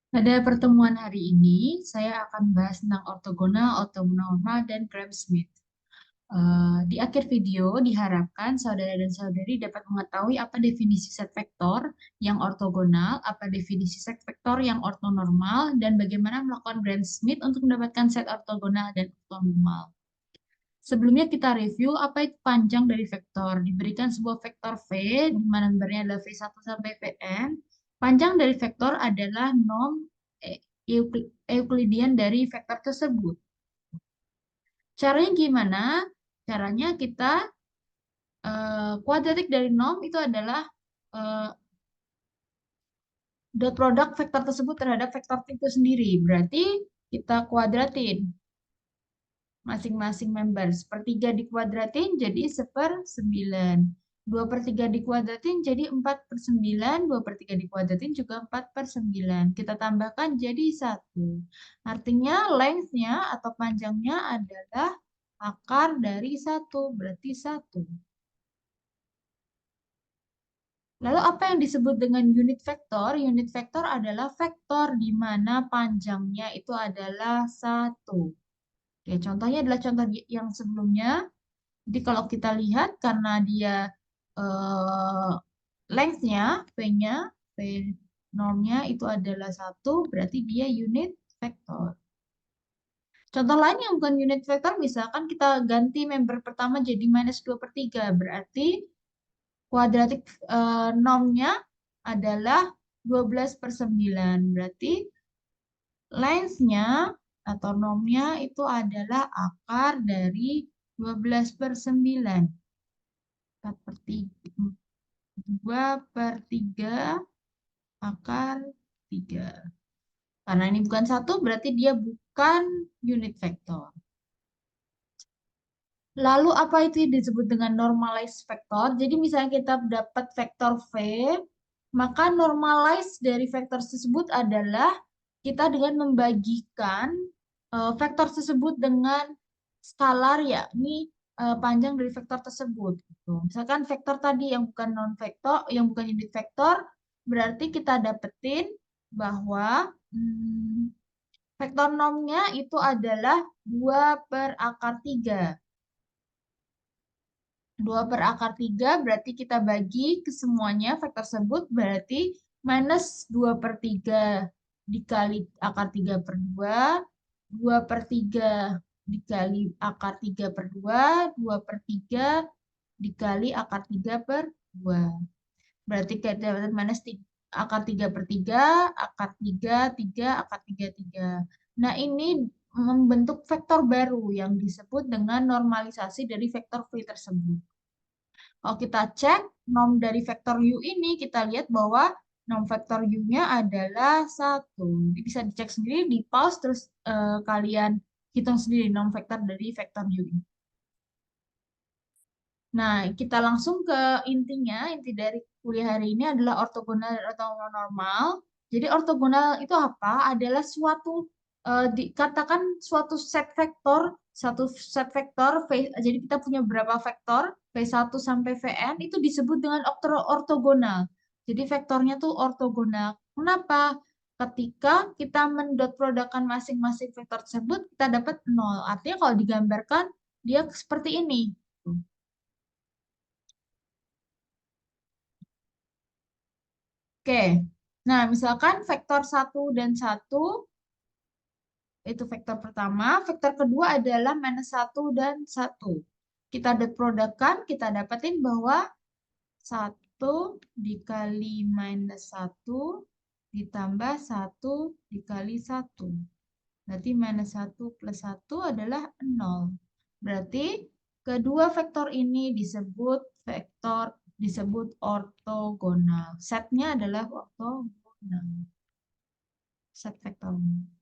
Pada pertemuan hari ini, saya akan bahas tentang ortogonal, ortonormal, dan Gram-Schmidt. Di akhir video, diharapkan saudara dan saudari dapat mengetahui apa definisi set vektor yang ortogonal, apa definisi set vektor yang ortonormal, dan bagaimana melakukan Gram-Schmidt untuk mendapatkan set ortogonal dan ortonormal. Sebelumnya kita review apa itu panjang dari vektor. Diberikan sebuah vektor V, di mana nomornya adalah V1 sampai Vn. Panjang dari vektor adalah norm Euklidian dari vektor tersebut. Caranya gimana? Caranya kita kuadratik dari norm itu adalah eh, dot produk vektor tersebut terhadap vektor itu sendiri. Berarti kita kuadratin masing-masing member. Sepertiga dikuadratin jadi 1/9. 2/3 dikuadratin jadi 4/9. 2/3 dikuadratin juga 4/9. Kita tambahkan jadi 1. Artinya length-nya atau panjangnya adalah akar dari 1. Berarti 1. Lalu apa yang disebut dengan unit vektor? Unit vektor adalah vektor di mana panjangnya itu adalah 1. Oke, contohnya adalah contoh yang sebelumnya. Jadi kalau kita lihat karena dia eh, length-nya, P-nya, P normnya itu adalah 1, berarti dia unit vektor. Contoh lain yang bukan unit vektor, misalkan kita ganti member pertama jadi -2/3, berarti kuadratik normnya adalah 12/9. Berarti length-nya atau normnya itu adalah akar dari 12/9. 2/3 akar 3. Karena ini bukan 1, berarti dia bukan unit vektor. Lalu apa itu yang disebut dengan normalized vektor? Jadi misalnya kita dapat vektor V, maka normalized dari vektor tersebut adalah kita dengan membagikan vektor tersebut dengan skalar, yakni panjang dari vektor tersebut. Gitu. Misalkan vektor tadi yang bukan non vektor, yang bukan unit vektor, berarti kita dapetin bahwa vektor normnya itu adalah 2/3. 2/3 berarti kita bagi ke semuanya vektor tersebut berarti -2/3 dikali akar 3/2, 2/3 dikali akar 3/2, 2/3 dikali akar 3/2. Berarti kita dapat akar 3/3, akar 3, 3, akar 3, 3. Nah, ini membentuk vektor baru yang disebut dengan normalisasi dari vektor V tersebut. Kalau kita cek norm dari vektor U ini, kita lihat bahwa norm vektor U-nya adalah 1. Jadi bisa dicek sendiri, di pause, terus kalian hitung sendiri norm vektor dari vektor U ini. Nah, kita langsung ke intinya. Inti dari kuliah hari ini adalah ortogonal dan ortonormal. Jadi ortogonal itu apa? Adalah suatu dikatakan suatu set vektor, satu set vektor jadi kita punya berapa vektor V1 sampai Vn itu disebut dengan ortogonal. Jadi vektornya tuh ortogonal. Kenapa? Ketika kita mendot produkkan masing-masing vektor tersebut, kita dapat 0. Artinya kalau digambarkan dia seperti ini. Oke, nah misalkan vektor 1 dan 1 itu vektor pertama, vektor kedua adalah -1 dan 1. Kita dot produkkan, kita dapetin bahwa 1 dikali -1 ditambah 1 dikali 1. Berarti -1 + 1 adalah 0. Berarti kedua vektor ini disebut ortogonal. Setnya adalah ortogonal. Set vektornya.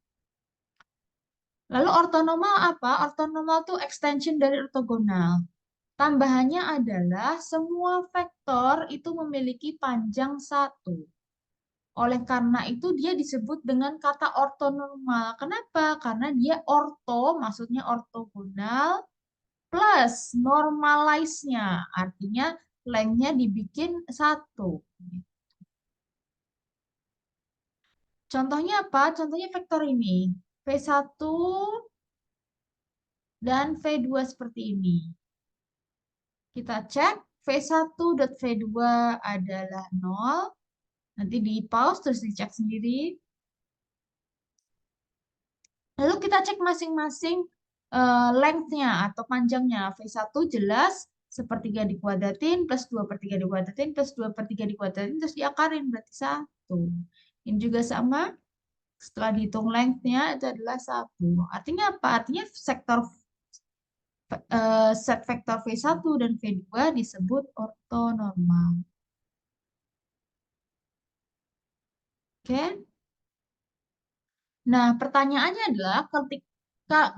Lalu ortonormal apa? Ortonormal itu extension dari ortogonal. Tambahannya adalah semua vektor itu memiliki panjang 1. Oleh karena itu dia disebut dengan kata ortonormal. Kenapa? Karena dia orto, maksudnya ortogonal, plus normalize-nya. Artinya length-nya dibikin 1. Contohnya apa? Contohnya vektor ini. V1 dan V2 seperti ini. Kita cek V1 dot V2 adalah 0. Nanti di pause terus dicek sendiri. Lalu kita cek masing-masing length-nya atau panjangnya. V1 jelas sepertiga dikuadratin plus 2/3 dikuadratin plus 2/3 dikuadratin terus diakarin berarti 1. Ini juga sama. Setelah dihitung length-nya itu adalah 1. Artinya apa? Artinya set vektor V1 dan V2 disebut ortonormal. Oke? Nah, pertanyaannya adalah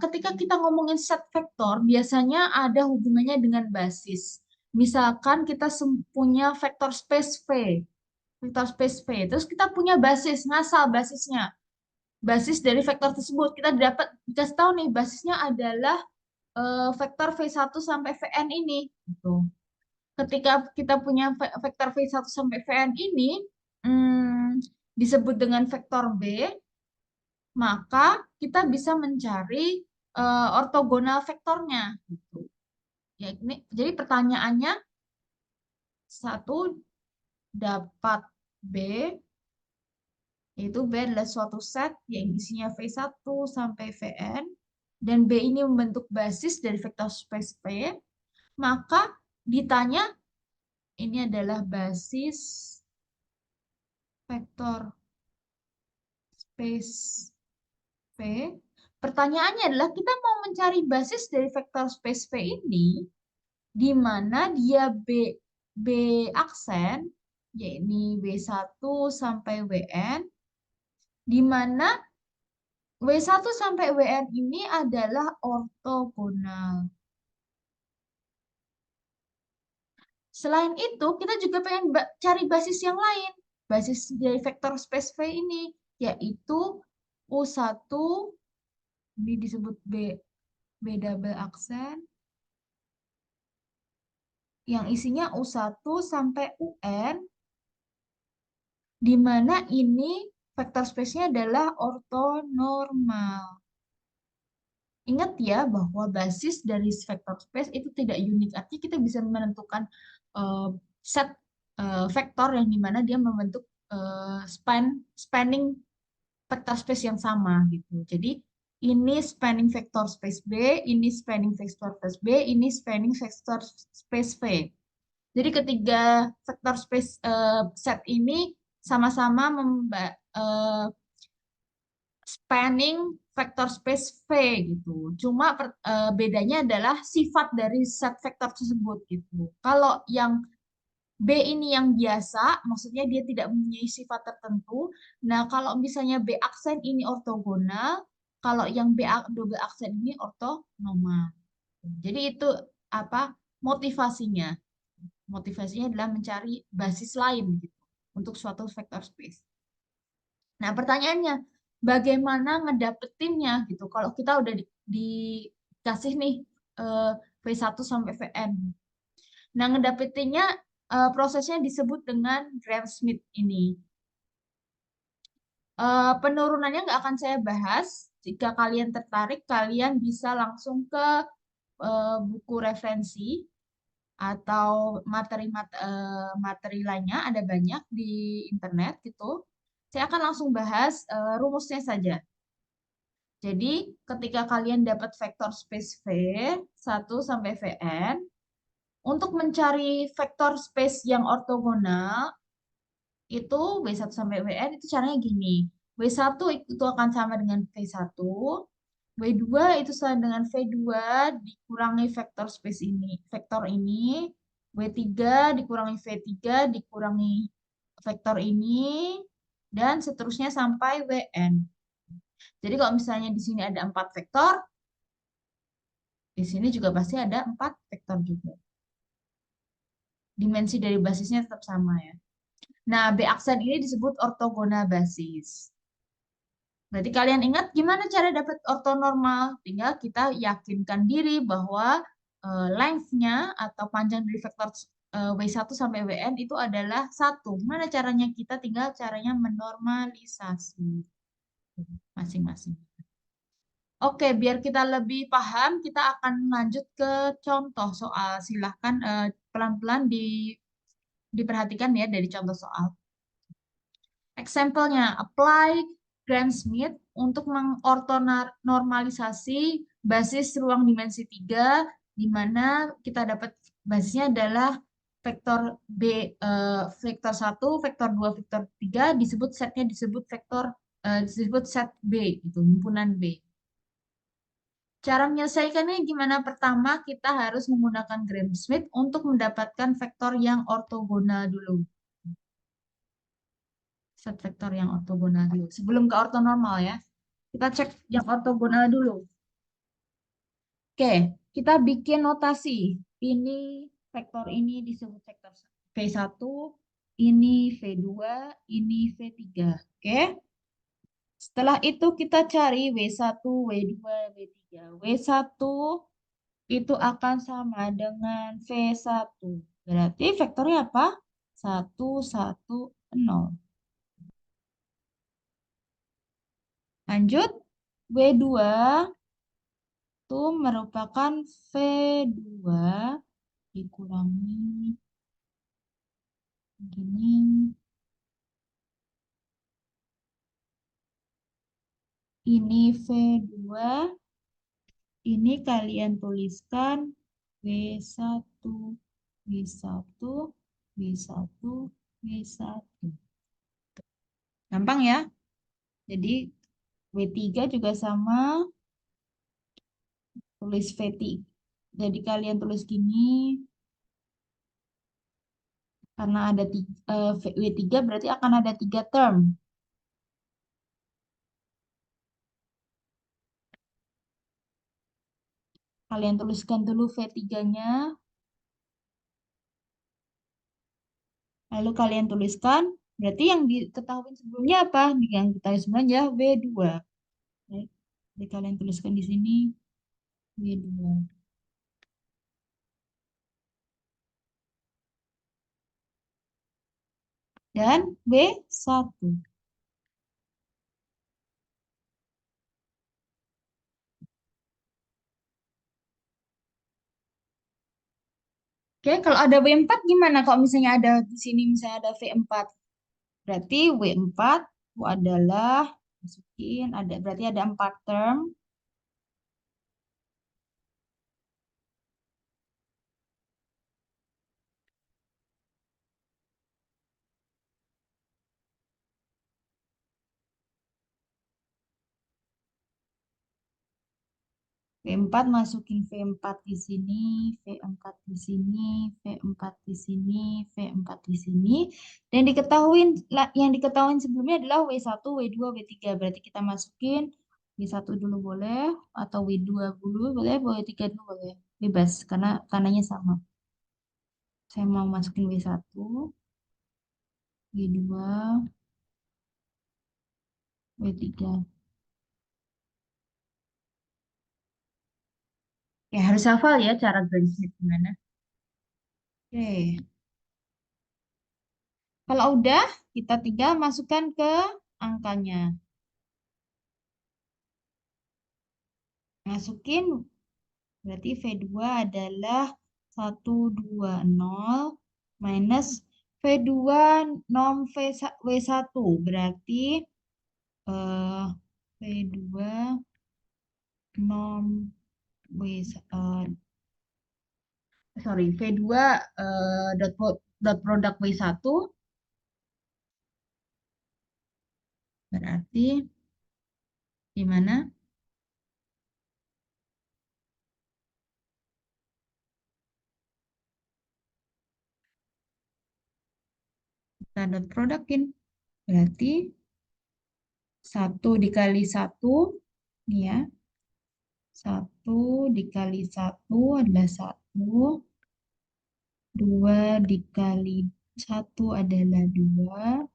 ketika kita ngomongin set vektor, biasanya ada hubungannya dengan basis. Misalkan kita punya vektor space V, vektor space V, terus kita punya basis, ngasal basisnya. Basis dari vektor tersebut, kita dapat dikasih tahu nih, basisnya adalah vektor V1 sampai Vn ini. Gitu. Ketika kita punya vektor V1 sampai Vn ini, disebut dengan vektor B, maka kita bisa mencari ortogonal vektornya gitu. Ya, jadi pertanyaannya satu dapat B, yaitu B adalah suatu set yang isinya V1 sampai Vn, dan B ini membentuk basis dari vektor space V, maka ditanya ini adalah basis vektor space V. Pertanyaannya adalah kita mau mencari basis dari vektor space V ini di mana dia B aksen, yakni W1 sampai Wn, di mana W1 sampai Wn ini adalah ortogonal. Selain itu, kita juga pengen cari basis yang lain. Basis dari vektor space V ini, yaitu U1, ini disebut B double aksen, yang isinya U1 sampai UN, di mana ini vektor space-nya adalah ortonormal. Ingat ya bahwa basis dari vektor space itu tidak unik. Artinya kita bisa menentukan set vektor yang dimana dia membentuk spanning vektor space yang sama gitu. Jadi ini spanning vektor space B, ini spanning vektor space B, ini spanning vektor space V. Jadi ketiga vektor space set ini sama-sama spanning vektor space V gitu. Cuma bedanya adalah sifat dari set vektor tersebut gitu. Kalau yang B ini yang biasa, maksudnya dia tidak mempunyai sifat tertentu. Nah, kalau misalnya B aksen ini ortogonal, kalau yang double aksen ini ortonormal. Jadi itu apa motivasinya? Motivasinya adalah mencari basis lain gitu untuk suatu vektor space. Nah, pertanyaannya, bagaimana ngedapetinnya gitu? Kalau kita udah dikasih nih V1 sampai Vn. Nah, ngedapetinnya prosesnya disebut dengan Gram-Schmidt ini. Penurunannya nggak akan saya bahas. Jika kalian tertarik, kalian bisa langsung ke buku referensi atau materi lainnya, ada banyak di internet gitu. Saya akan langsung bahas rumusnya saja. Jadi, ketika kalian dapat vektor space V 1 sampai Vn, untuk mencari vektor space yang ortogonal, itu W1 sampai Wn itu caranya gini. W1 itu akan sama dengan V1, W2 itu sama dengan V2 dikurangi vektor space ini, vektor ini, W3 dikurangi V3 dikurangi vektor ini, dan seterusnya sampai Wn. Jadi kalau misalnya di sini ada 4 vektor, di sini juga pasti ada 4 vektor juga. Dimensi dari basisnya tetap sama ya. Nah, B aksen ini disebut ortogonal basis. Berarti kalian ingat gimana cara dapat ortonormal? Tinggal kita yakinkan diri bahwa length-nya atau panjang dari vektor W1 sampai Wn itu adalah satu. Mana caranya? Kita tinggal caranya menormalisasi masing-masing. Oke, biar kita lebih paham, kita akan lanjut ke contoh soal. Silahkan pelan-pelan diperhatikan ya dari contoh soal. Example-nya, apply Gram-Schmidt untuk mengortonormalisasi basis ruang dimensi 3, di mana kita dapat basisnya adalah vektor B, vektor 1, vektor 2, vektor 3, disebut setnya disebut set B, itu himpunan B. Cara menyelesaikannya gimana? Pertama, kita harus menggunakan Gram-Schmidt untuk mendapatkan vektor yang ortogonal dulu. Set vektor yang ortogonal dulu. Sebelum ke ortonormal ya. Kita cek yang ortogonal dulu. Oke, kita bikin notasi. Ini vektor ini disebut vektor V1, ini V2, ini V3. Oke. Setelah itu kita cari W1, W2, W3. W1 itu akan sama dengan V1. Berarti vektornya apa? 1, 1, 0. Lanjut, W2 itu merupakan V2 dikurangi gini. Ini V2, ini kalian tuliskan W1, W1, W1, W1. Gampang ya? Jadi W3 juga sama, tulis V3. Jadi kalian tulis gini, karena ada W3 berarti akan ada 3 term. Kalian tuliskan dulu V3-nya, lalu kalian tuliskan, berarti yang diketahui sebelumnya apa? Yang diketahui sebelumnya W2. Jadi kalian tuliskan di sini W2. Dan W1. Oke, kalau ada W4 gimana? Kalau misalnya ada di sini misalnya ada V4. Berarti W4 itu adalah masukin ada berarti ada 4 term. V4 masukin V4 di sini, V4 di sini, V4 di sini, V4 di sini. Dan yang diketahui sebelumnya adalah W1, W2, W3. Berarti kita masukin W1 dulu boleh, atau W2 dulu boleh, W3 dulu boleh. Bebas, karena kanannya sama. Saya mau masukin W1, W2, W3. Ya, harus hafal ya cara garisnya gimana. Oke. Kalau udah, kita tinggal masukkan ke angkanya. Masukin, berarti V2 adalah 120 minus V2 norm W1. Berarti V2 norm V2 dot produk W1 berarti gimana? Kita dot produkin. Berarti 1 dikali 1, nih ya. 1 dikali 1 adalah 1. 2 dikali 1 adalah 2.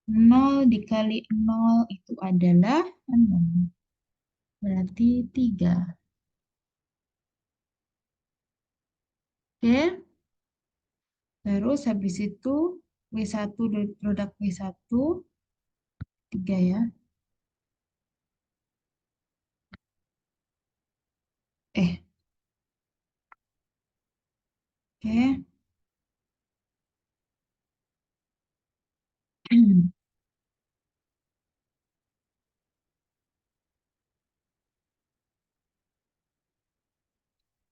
0 dikali 0 itu adalah 0. Berarti 3. Oke. Terus habis itu W1 produk W1 3 ya. Eh, oke.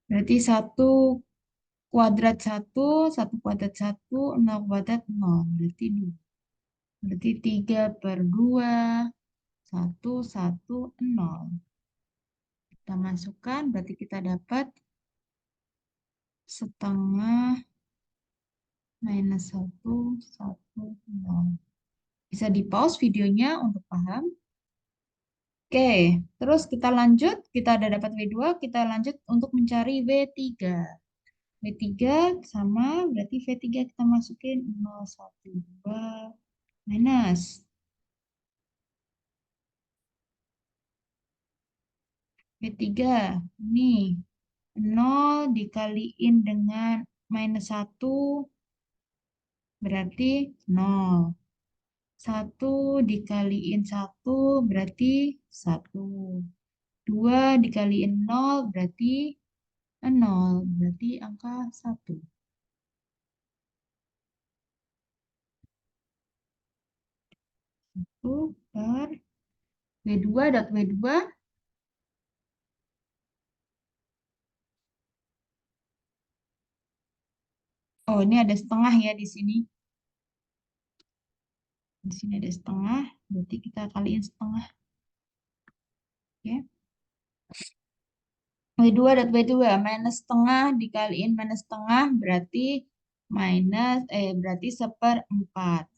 Berarti satu kuadrat satu, nol kuadrat nol. Berarti dua. Berarti 3/2, satu, satu, nol. Kita masukkan, berarti kita dapat setengah minus satu, satu, nol. Bisa di pause videonya untuk paham. Oke, terus kita lanjut. Kita ada dapat W2, kita lanjut untuk mencari W3. W3 sama, berarti V3 kita masukin 0, 1, 2, minus. V3, ini 0 dikaliin dengan minus 1, berarti 0. 1 dikaliin 1 berarti 1. 2 dikaliin 0 berarti 0. Berarti angka 1. 1 per W2 dot W2. Oh, ini ada setengah ya di sini. Di sini ada setengah, berarti kita kaliin setengah. Ya. W2 dot W2 minus setengah dikaliin minus setengah berarti berarti 1/4.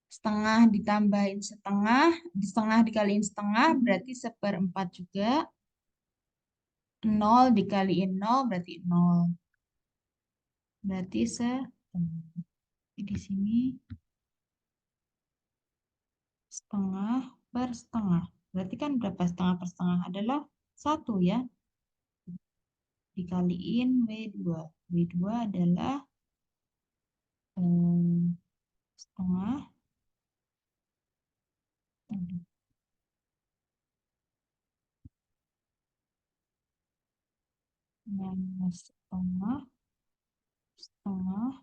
Setengah ditambahin setengah dikaliin setengah berarti 1/4 juga. 0 dikaliin 0 berarti 0. Berarti di sini setengah per setengah. Berarti kan berapa setengah per setengah? Adalah 1 ya. Dikaliin W2. W2 adalah setengah minus setengah setengah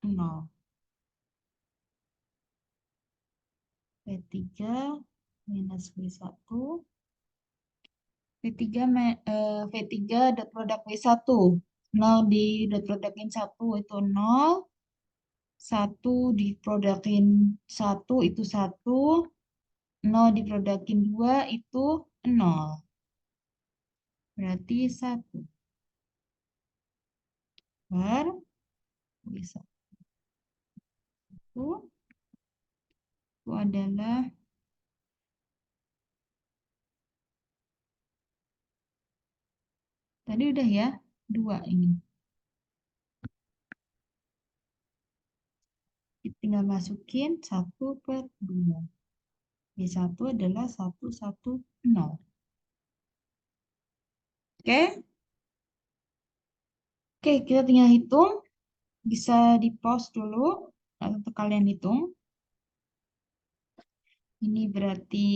0. V3 minus V1. V3, V3 dot produk W1. 0 di dot produkin 1 itu 0. 1 diprodukin 1 itu 1. 0 diprodukin 2 itu 0. Berarti 1 per W1. Itu adalah tadi udah ya 2 ini. Kita tinggal masukin 1/2. W1 adalah 110. Oke? Oke, kita tinggal hitung. Bisa di pause dulu untuk kalian hitung. Ini berarti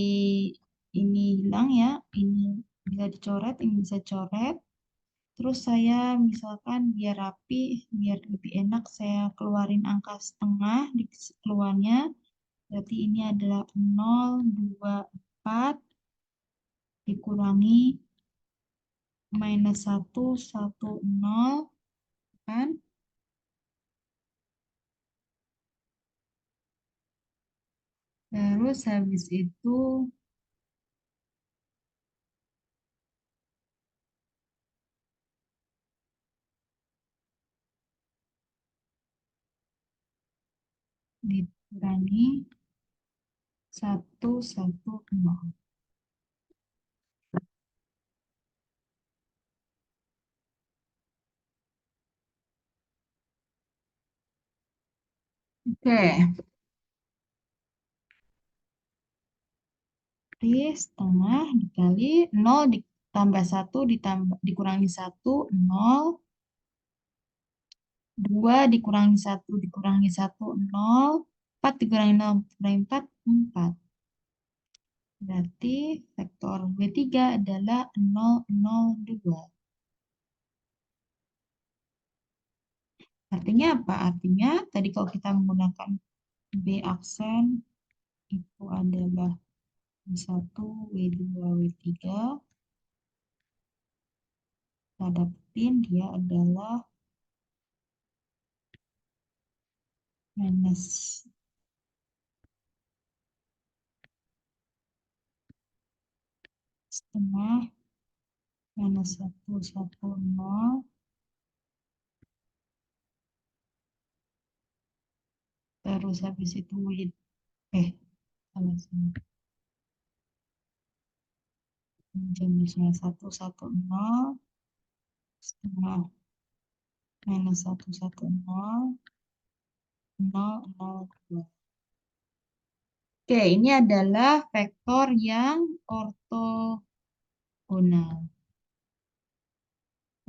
ini hilang ya. Ini bisa dicoret, ini bisa coret. Terus saya misalkan biar rapi, biar lebih enak saya keluarin angka setengah di keluarnya. Berarti ini adalah 0,24 dikurangi minus 110 kan. Terus habis itu dikurangi 110. Oke, jadi setengah dikali 0 ditambah 1 ditambah dikurangi 1, 0. 2 dikurangi 1 dikurangi 1, 0. 4 dikurangi 0 dikurangi 4, 4. Berarti vektor W3 adalah 0, 0, 2. Artinya apa? Artinya tadi kalau kita menggunakan B aksen itu adalah W1, W2, W3. Kita dapetin dia adalah minus setengah minus 1, 1, 0. Terus habis itu salah salah. Jenisnya 1, 1, 0. Setengah minus 1, 1, 0. 0, 0, 2. Oke, ini adalah vektor yang ortogonal.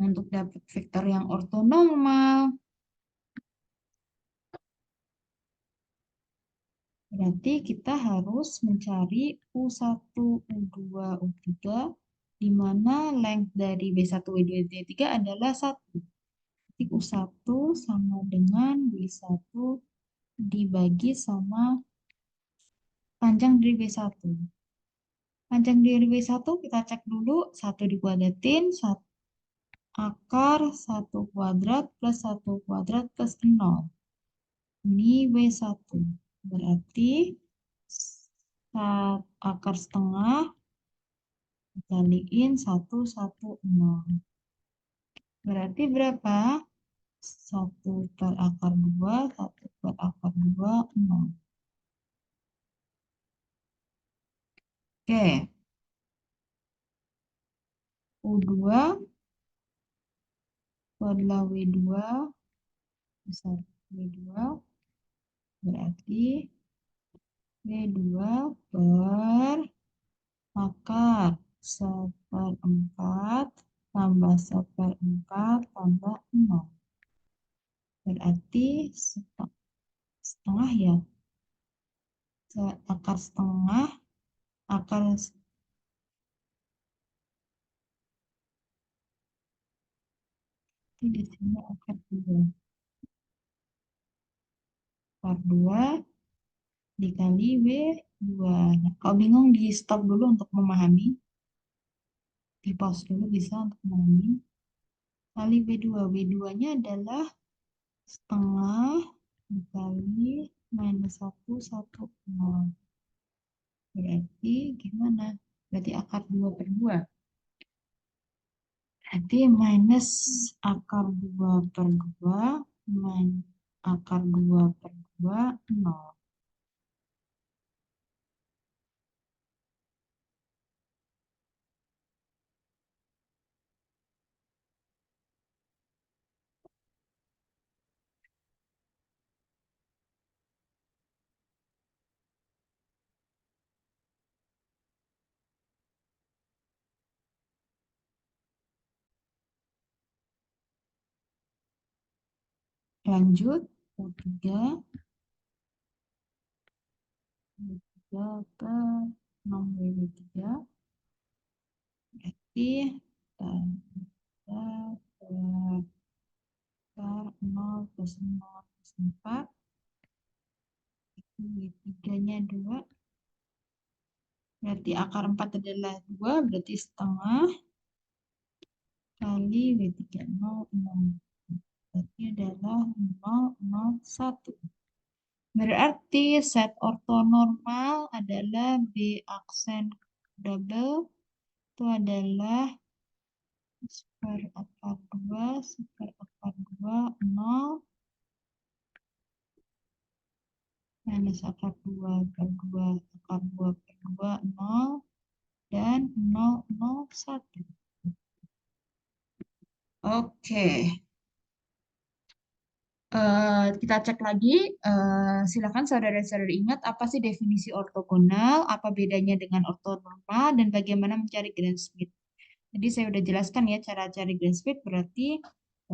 Untuk dapat vektor yang ortonormal, berarti kita harus mencari U1, U2, U3, di mana length dari B1, W2, W3 adalah 1. Jadi U1 sama dengan W1 dibagi sama panjang dari B1. Panjang dari B1 kita cek dulu, 1 dikuadratin, 1 akar 1 kuadrat plus 1 kuadrat plus 0. Ini W1. Berarti akar setengah dikaliin 1, 1, 0. Berarti berapa? 1 per akar 2, 1 per akar 2, 0. Oke. U2 adalah W2 besar W2 berarti W2 per akar 1/4 tambah 1/4 tambah 0. Berarti setengah ya. Akar setengah, akar di sini akar 2. Akar 2 dikali W2. Nah, kalau bingung di stop dulu untuk memahami. Di pause dulu bisa untuk memahami. Kali W2. W2-nya adalah setengah dikali minus 1, 1, 0. Berarti gimana? Berarti akar 2 per 2. Berarti minus akar 2 per 2 minus akar 2 per 2, 0. Lanjut, U3, U3 ke 6W3. Berarti 3 per 0 plus 0 plus 4. W3-nya 2. Berarti akar 4 adalah 2, berarti setengah kali W3 0, 0. Berarti adalah 0, 0, 1. Berarti set ortonormal adalah B aksen double itu adalah super akar 2, super akar 2, 0, minus akar 2 per 2, akar 2 per 2, 0, dan 0, 0, 1. Oke. Kita cek lagi. Silakan saudara-saudari ingat apa sih definisi ortogonal, apa bedanya dengan ortonormal, dan bagaimana mencari Gram Smith. Jadi saya udah jelaskan ya cara cari Gram Smith berarti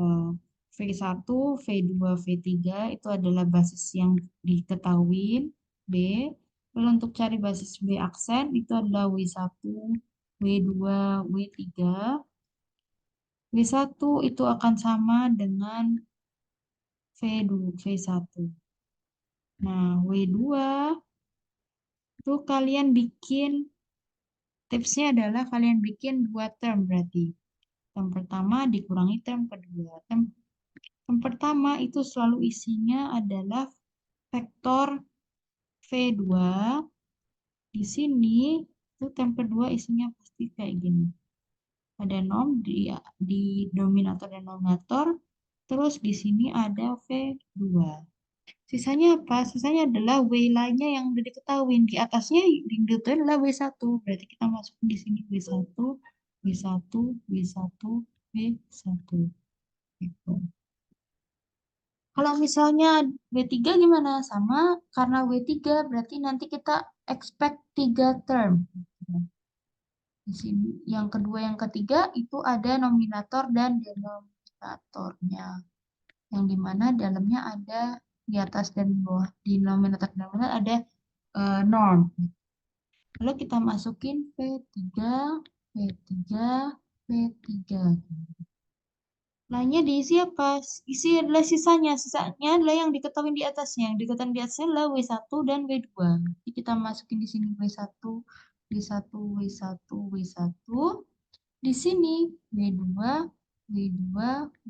uh, V1, V2, V3 itu adalah basis yang diketahui B. Lalu untuk cari basis B aksen itu adalah W1, W2, W3. W1 itu akan sama dengan V2, V1. Nah, W2 itu kalian bikin, tipsnya adalah kalian bikin dua term berarti. Term pertama dikurangi term kedua. Term pertama itu selalu isinya adalah vektor V2. Di sini itu term kedua isinya pasti kayak gini. Ada norm di dominator dan nominator. Terus di sini ada V2. Sisanya apa? Sisanya adalah W lainnya yang udah diketahui. Di atasnya yang diketahui adalah W1. Berarti kita masukin di sini W1, W1, W1, W1. Gitu. Kalau misalnya W3 gimana? Sama, karena W3 berarti nanti kita expect 3 term. Di sini yang kedua, yang ketiga itu ada nominator dan denominatornya. Yang dimana dalamnya ada di atas dan di bawah. Di nominator dan denominator ada norm. Lalu kita masukin V3, V3, V3. Lainnya diisi apa? Isi adalah sisanya. Sisanya adalah yang diketahui di atasnya. Yang diketahui di atasnya adalah W1 dan W2. Jadi kita masukin di sini W1, W1, W1, W1. Di sini W2, W2,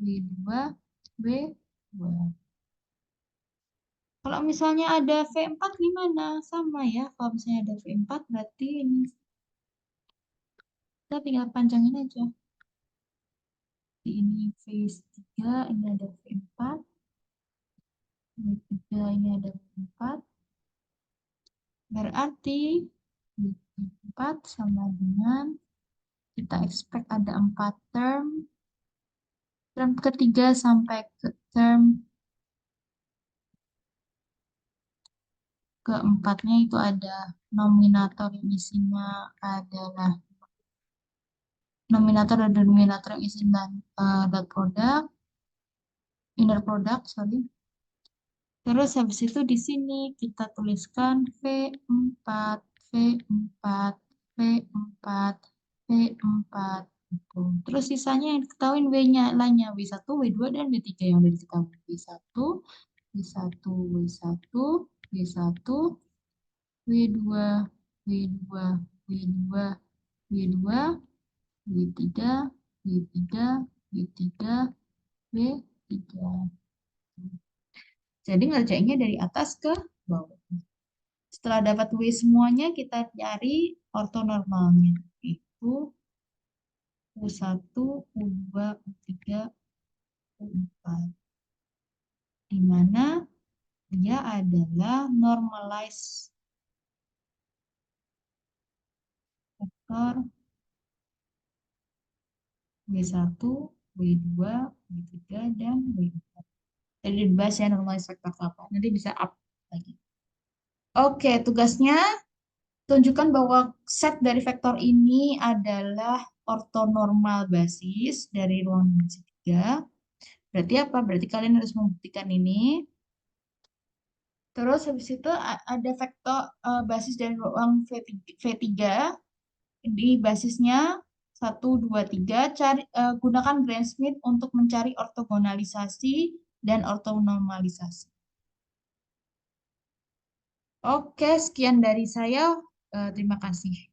W2, W2. Kalau misalnya ada V4 gimana? Sama ya. Kalau misalnya ada V4 berarti ini kita tinggal panjangin aja. Ini V3, ini ada V4. V3 ini ada V4. Berarti V4 sama dengan kita expect ada 4 term. Term ketiga sampai ke term keempatnya itu ada nominator yang isinya adalah nominator dan denominator yang isinya dot product, inner product, sorry. Terus habis itu di sini kita tuliskan V4, V4, V4, V4. Gitu. Terus sisanya yang diketahui W-nya lainnya W1, W2, dan W3 yang udah diketahui. W1, W1, W1, W1, W2, W2, W2, W2, W3, W3, W3, W3. Jadi ngerjainnya dari atas ke bawah. Setelah dapat W semuanya, kita cari ortonormalnya. Itu U1, U2, U3, U4. Di mana dia adalah normalized vektor W1, W2, W3, dan W4. Jadi dibahas ya normalized vektor apa. Nanti bisa up lagi. Oke, tugasnya tunjukkan bahwa set dari vektor ini adalah ortonormal basis dari ruang dimensi 3. Berarti apa? Berarti kalian harus membuktikan ini. Terus habis itu ada vektor basis dari ruang V3. Di basisnya 1, 2, 3. Gunakan Gram-Schmidt untuk mencari ortogonalisasi dan ortonormalisasi. Oke, sekian dari saya. Terima kasih.